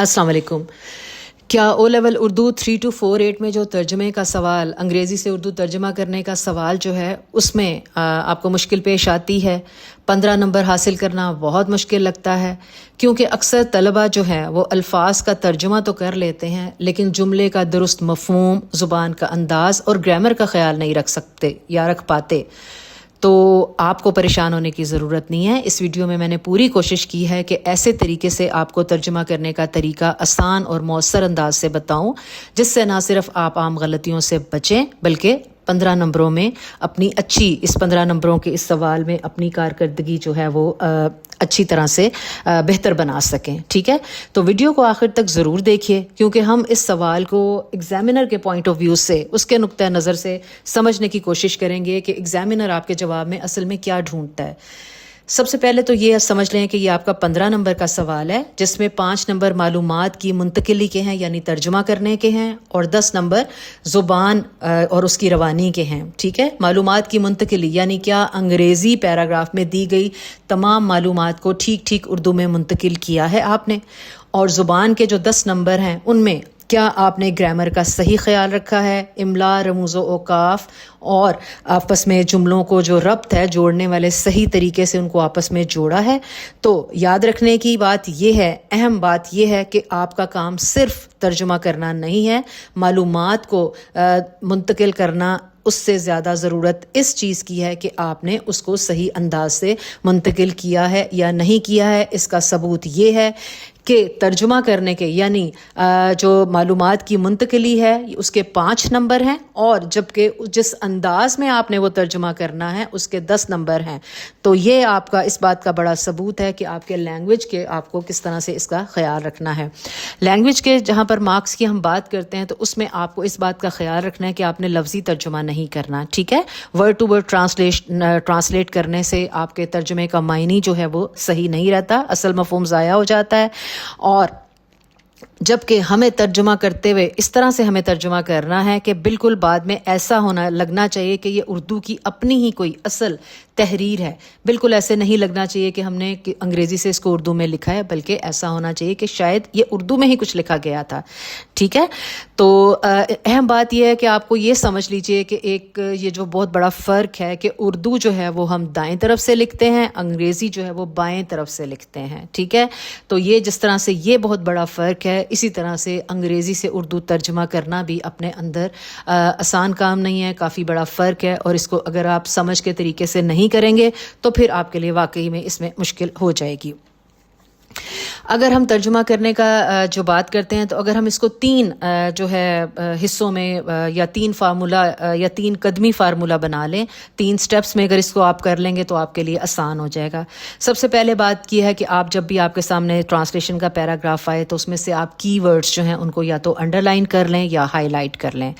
अस्सलाम वालेकुम। क्या ओ लेवल उर्दू 3 to 4-8 में जो तर्जमे का सवाल, अंग्रेज़ी से उर्दू तर्जमा करने का सवाल जो है उसमें आपको मुश्किल पेश आती है? 15 नंबर हासिल करना बहुत मुश्किल लगता है, क्योंकि अक्सर तलबा जो है वो अल्फाज का तर्जमा तो कर लेते हैं लेकिन जुमले का दुरुस्त मफ़हूम, ज़ुबान का अंदाज़ और ग्रामर का ख़्याल नहीं रख सकते या रख पाते। तो आपको परेशान होने की ज़रूरत नहीं है। इस वीडियो में मैंने पूरी कोशिश की है कि ऐसे तरीके से आपको तर्जुमा करने का तरीका आसान और मौसर अंदाज से बताऊं, जिससे ना सिर्फ आप आम गलतियों से बचें बल्कि 15 नंबरों में अपनी इस 15 नंबरों के इस सवाल में अपनी कारकर्दगी जो है वो अच्छी तरह से बेहतर बना सकें। ठीक है, तो वीडियो को आखिर तक ज़रूर देखिए, क्योंकि हम इस सवाल को एग्जामिनर के पॉइंट ऑफ व्यू से, उसके नुक्ता नज़र से समझने की कोशिश करेंगे कि एग्जामिनर आपके जवाब में असल में क्या ढूंढता है। सबसे पहले तो ये समझ लें कि ये आपका 15 नंबर का सवाल है, जिसमें 5 नंबर मालूमात की मुंतकिली के हैं यानी तर्जुमा करने के हैं, और 10 नंबर ज़ुबान और उसकी रवानी के हैं। ठीक है, मालूमात की मुंतकिली यानी क्या अंग्रेज़ी पैराग्राफ में दी गई तमाम मालूमात को ठीक ठीक उर्दू में मुंतकिल किया है आपने, और ज़ुबान के जो 10 नंबर हैं उनमें क्या आपने ग्रामर का सही ख्याल रखा है, इमला, रमूज़ो औकाफ और आपस में जुमलों को जो रब्त है जोड़ने वाले सही तरीके से उनको आपस में जोड़ा है। तो याद रखने की बात यह है, अहम बात यह है कि आपका काम सिर्फ तर्जुमा करना नहीं है, मालूमात को मुंतकिल करना उससे ज़्यादा ज़रूरत इस चीज़ की है कि आपने उसको सही अंदाज से मुंतकिल किया है या नहीं किया है। इसका सबूत ये है कि तर्जुमा करने के यानी जो मालूमात की मुंतकिली है उसके 5 नंबर हैं, और जबकि जिस अंदाज में आपने वो तर्जुमा करना है उसके 10 नंबर हैं। तो ये आपका इस बात का बड़ा सबूत है कि आपके लैंग्वेज के आपको किस तरह से इसका ख्याल रखना है। लैंग्वेज के जहाँ पर मार्क्स की हम बात करते हैं तो उसमें आपको इस बात का ख्याल रखना है कि आपने लफ्ज़ी तर्जुमा नहीं करना। ठीक है, वर्ड टू वर्ड ट्रांसलेट करने से आपके तर्जुमे का मायनी जो है वो सही नहीं रहता, असल मफ़हूम ज़ाया हो जाता है। और जबकि हमें तर्जुमा करते हुए इस तरह से हमें तर्जुमा करना है कि बिल्कुल बाद में ऐसा लगना चाहिए कि ये उर्दू की अपनी ही कोई असल तहरीर है। बिल्कुल ऐसे नहीं लगना चाहिए कि हमने अंग्रेज़ी से इसको उर्दू में लिखा है, बल्कि ऐसा होना चाहिए कि शायद ये उर्दू में ही कुछ लिखा गया था। ठीक है, तो अहम बात यह है कि आपको ये समझ लीजिए कि एक ये जो बहुत बड़ा फ़र्क है कि उर्दू जो है वो हम दाएं तरफ से लिखते हैं, अंग्रेज़ी जो है वो बाएं तरफ से लिखते हैं। ठीक है, तो ये जिस तरह से ये बहुत बड़ा फ़र्क है, इसी तरह से अंग्रेज़ी से उर्दू तर्जुमा करना भी अपने अंदर आसान काम नहीं है, काफ़ी बड़ा फ़र्क है। और इसको अगर आप समझ के तरीके से नहीं करेंगे तो फिर आपके लिए वाकई में इसमें मुश्किल हो जाएगी। अगर हम तर्जुमा करने का जो बात करते हैं तो अगर हम इसको 3 जो है हिस्सों में या 3 फार्मूला या 3 कदमी फार्मूला बना लें, 3 स्टेप्स में अगर इसको आप कर लेंगे तो आपके लिए आसान हो जाएगा। सबसे पहले बात की है कि आप जब भी आपके सामने ट्रांसलेशन का पैराग्राफ आए तो उसमें से आप कीवर्ड्स जो हैं उनको या तो अंडरलाइन कर लें या हाईलाइट कर लें।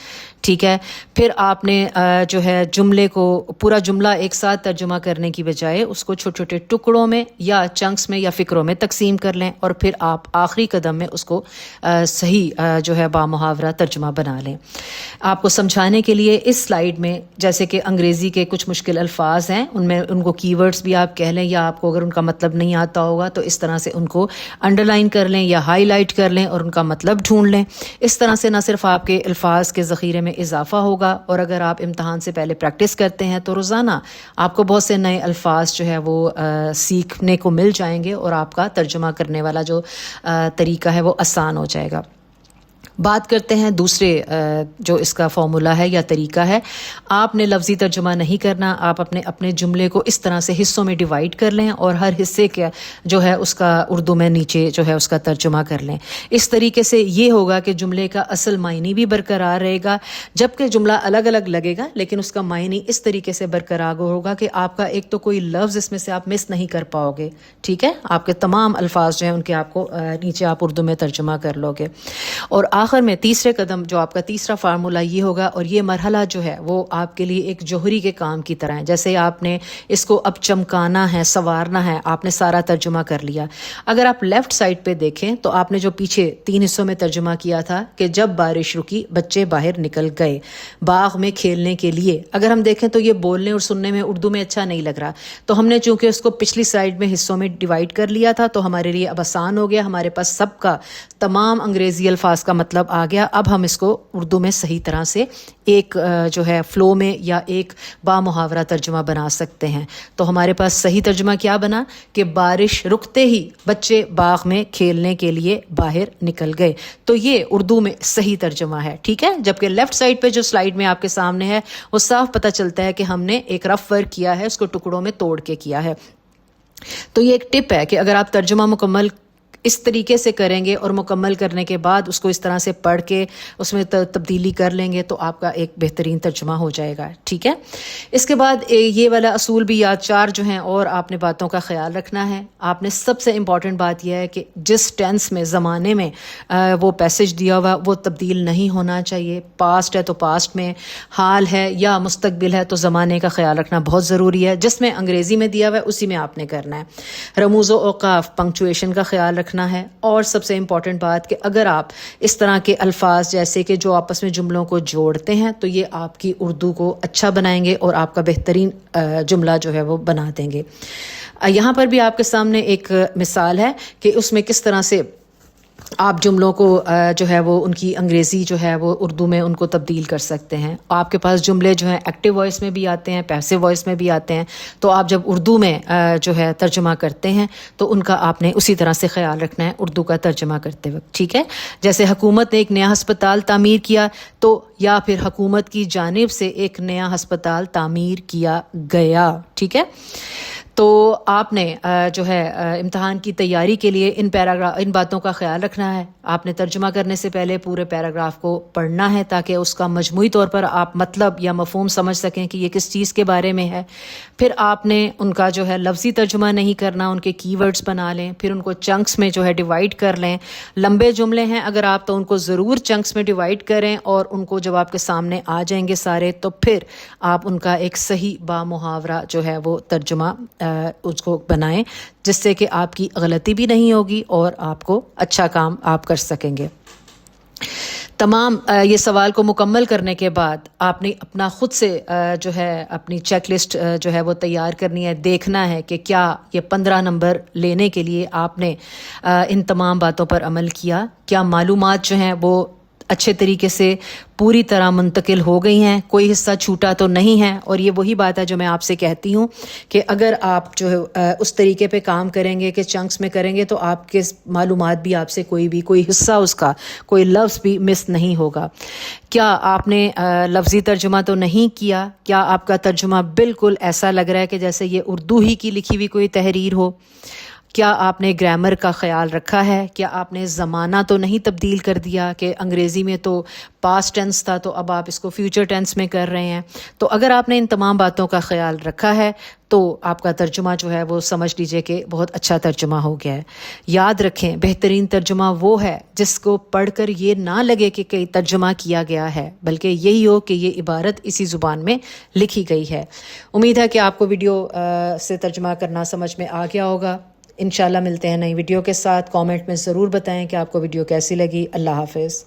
ठीक है, फिर आपने जो है जुमले को, पूरा जुमला एक साथ तर्जुमा करने की बजाय उसको छोटे छोटे टुकड़ों में या चंक्स में या फ़िक्रों में तकसीम कर लें, और फिर आप आखिरी कदम में उसको सही जो है बामुहावरा तर्जुमा बना लें। आपको समझाने के लिए इस स्लाइड में जैसे कि अंग्रेज़ी के कुछ मुश्किल अल्फाज हैं, उनमें उनको कीवर्ड्स भी आप कह लें, या आपको अगर उनका मतलब नहीं आता होगा तो इस तरह से उनको अंडरलाइन कर लें या हाईलाइट कर लें और उनका मतलब ढूंढ लें। इस तरह से ना सिर्फ आपके अल्फाज के ज़ख़ीरे में इजाफा होगा, और अगर आप इम्तहान से पहले प्रैक्टिस करते हैं तो रोज़ाना आपको बहुत से नए अल्फाज जो है वो सीखने को मिल जाएंगे, और आपका तर्जुमा करने वाला जो तरीका है वो आसान हो जाएगा। बात करते हैं दूसरे जो इसका फॉर्मूला है या तरीका है। आपने लफ्ज़ी तर्जुमा नहीं करना, आप अपने जुमले को इस तरह से हिस्सों में डिवाइड कर लें और हर हिस्से का जो है उसका उर्दू में नीचे जो है उसका तर्जुमा कर लें। इस तरीके से ये होगा कि जुमले का असल मायनी भी बरकरार रहेगा, जबकि जुमला अलग अलग लगेगा लेकिन उसका मायनी इस तरीके से बरकरार होगा कि आपका एक तो कोई लफ्ज़ इसमें से आप मिस नहीं कर पाओगे। ठीक है, आपके तमाम अल्फाज जो हैं उनके आपको नीचे आप उर्दू में तर्जुमा कर लोगे। और آخر میں تیسرے قدم جو آپ کا تیسرا فارمولہ یہ ہوگا، اور یہ مرحلہ جو ہے وہ آپ کے لیے ایک جوہری کے کام کی طرح ہے. جیسے آپ نے اس کو اب چمکانا ہے، سنوارنا ہے، آپ نے سارا ترجمہ کر لیا. اگر آپ لیفٹ سائڈ پہ دیکھیں تو آپ نے جو پیچھے 3 حصوں میں ترجمہ کیا تھا کہ جب بارش رکی بچے باہر نکل گئے باغ میں کھیلنے کے لیے، اگر ہم دیکھیں تو یہ بولنے اور سننے میں اردو میں اچھا نہیں لگ رہا. تو ہم نے چونکہ اس کو پچھلی سلائیڈ میں حصوں میں ڈیوائیڈ کر لیا تھا تو ہمارے لیے اب آسان ہو گیا، ہمارے پاس سب کا تمام انگریزی الفاظ کا مطلب آ گیا. اب ہم اس کو اردو میں صحیح طرح سے ایک جو ہے فلو میں یا ایک با محاورہ ترجمہ بنا سکتے ہیں. تو ہمارے پاس صحیح ترجمہ کیا بنا کہ بارش رکتے ہی بچے باغ میں کھیلنے کے لیے باہر نکل گئے. تو یہ اردو میں صحیح ترجمہ ہے، ٹھیک ہے. جبکہ لیفٹ سائڈ پہ جو سلائیڈ میں آپ کے سامنے ہے وہ صاف پتہ چلتا ہے کہ ہم نے ایک رف ورک کیا ہے، اس کو ٹکڑوں میں توڑ کے کیا ہے. تو یہ ایک ٹپ ہے کہ اگر آپ ترجمہ مکمل اس طریقے سے کریں گے اور مکمل کرنے کے بعد اس کو اس طرح سے پڑھ کے اس میں تبدیلی کر لیں گے تو آپ کا ایک بہترین ترجمہ ہو جائے گا، ٹھیک ہے. اس کے بعد یہ والا اصول بھی یاد، 4 جو ہیں اور آپ نے باتوں کا خیال رکھنا ہے. آپ نے سب سے امپورٹنٹ بات یہ ہے کہ جس ٹینس میں زمانے میں وہ پیسج دیا ہوا وہ تبدیل نہیں ہونا چاہیے. پاسٹ ہے تو پاسٹ میں، حال ہے یا مستقبل ہے تو زمانے کا خیال رکھنا بہت ضروری ہے. جس میں انگریزی میں دیا ہوا ہے اسی میں آپ نے کرنا ہے. رموز و اوقاف، پنکچویشن کا خیال رکھنا ہے. اور سب سے امپورٹنٹ بات کہ اگر آپ اس طرح کے الفاظ جیسے کہ جو آپس میں جملوں کو جوڑتے ہیں تو یہ آپ کی اردو کو اچھا بنائیں گے اور آپ کا بہترین جملہ جو ہے وہ بنا دیں گے. یہاں پر بھی آپ کے سامنے ایک مثال ہے کہ اس میں کس طرح سے آپ جملوں کو جو ہے وہ ان کی انگریزی جو ہے وہ اردو میں ان کو تبدیل کر سکتے ہیں. آپ کے پاس جملے جو ہیں ایکٹیو وائس میں بھی آتے ہیں، پیسو وائس میں بھی آتے ہیں. تو آپ جب اردو میں جو ہے ترجمہ کرتے ہیں تو ان کا آپ نے اسی طرح سے خیال رکھنا ہے اردو کا ترجمہ کرتے وقت، ٹھیک ہے. جیسے حکومت نے ایک نیا ہسپتال تعمیر کیا تو یا پھر حکومت کی جانب سے ایک نیا ہسپتال تعمیر کیا گیا، ٹھیک ہے. تو آپ نے جو ہے امتحان کی تیاری کے لیے ان باتوں کا خیال رکھنا ہے. آپ نے ترجمہ کرنے سے پہلے پورے پیراگراف کو پڑھنا ہے تاکہ اس کا مجموعی طور پر آپ مطلب یا مفہوم سمجھ سکیں کہ یہ کس چیز کے بارے میں ہے. پھر آپ نے ان کا جو ہے لفظی ترجمہ نہیں کرنا، ان کے کی ورڈز بنا لیں، پھر ان کو چنکس میں جو ہے ڈیوائیڈ کر لیں. لمبے جملے ہیں اگر آپ تو ان کو ضرور چنکس میں ڈیوائیڈ کریں اور ان کو جب آپ کے سامنے آ جائیں گے سارے تو پھر آپ ان کا ایک صحیح با محاورہ جو ہے وہ ترجمہ اس کو بنائیں جس سے کہ آپ کی غلطی بھی نہیں ہوگی اور آپ کو اچھا کام آپ کر سکیں گے. تمام یہ سوال کو مکمل کرنے کے بعد آپ نے اپنا خود سے جو ہے اپنی چیک لسٹ جو ہے وہ تیار کرنی ہے. دیکھنا ہے کہ کیا یہ 15 نمبر لینے کے لیے آپ نے ان تمام باتوں پر عمل کیا، کیا معلومات جو ہیں وہ اچھے طریقے سے پوری طرح منتقل ہو گئی ہیں، کوئی حصہ چھوٹا تو نہیں ہے. اور یہ وہی بات ہے جو میں آپ سے کہتی ہوں کہ اگر آپ جو ہے اس طریقے پہ کام کریں گے کہ چنکس میں کریں گے تو آپ کے معلومات بھی آپ سے کوئی حصہ اس کا کوئی لفظ بھی مس نہیں ہوگا. کیا آپ نے لفظی ترجمہ تو نہیں کیا؟ کیا آپ کا ترجمہ بالکل ایسا لگ رہا ہے کہ جیسے یہ اردو ہی کی لکھی ہوئی کوئی تحریر ہو؟ کیا آپ نے گرامر کا خیال رکھا ہے؟ کیا آپ نے زمانہ تو نہیں تبدیل کر دیا کہ انگریزی میں تو پاسٹ ٹینس تھا تو اب آپ اس کو فیوچر ٹینس میں کر رہے ہیں؟ تو اگر آپ نے ان تمام باتوں کا خیال رکھا ہے تو آپ کا ترجمہ جو ہے وہ سمجھ لیجئے کہ بہت اچھا ترجمہ ہو گیا ہے. یاد رکھیں بہترین ترجمہ وہ ہے جس کو پڑھ کر یہ نہ لگے کہ کئی ترجمہ کیا گیا ہے بلکہ یہی ہو کہ یہ عبارت اسی زبان میں لکھی گئی ہے. امید ہے کہ آپ کو ویڈیو سے ترجمہ کرنا سمجھ میں آ گیا ہوگا. انشاءاللہ ملتے ہیں نئی ویڈیو کے ساتھ. کامنٹ میں ضرور بتائیں کہ آپ کو ویڈیو کیسی لگی. اللہ حافظ.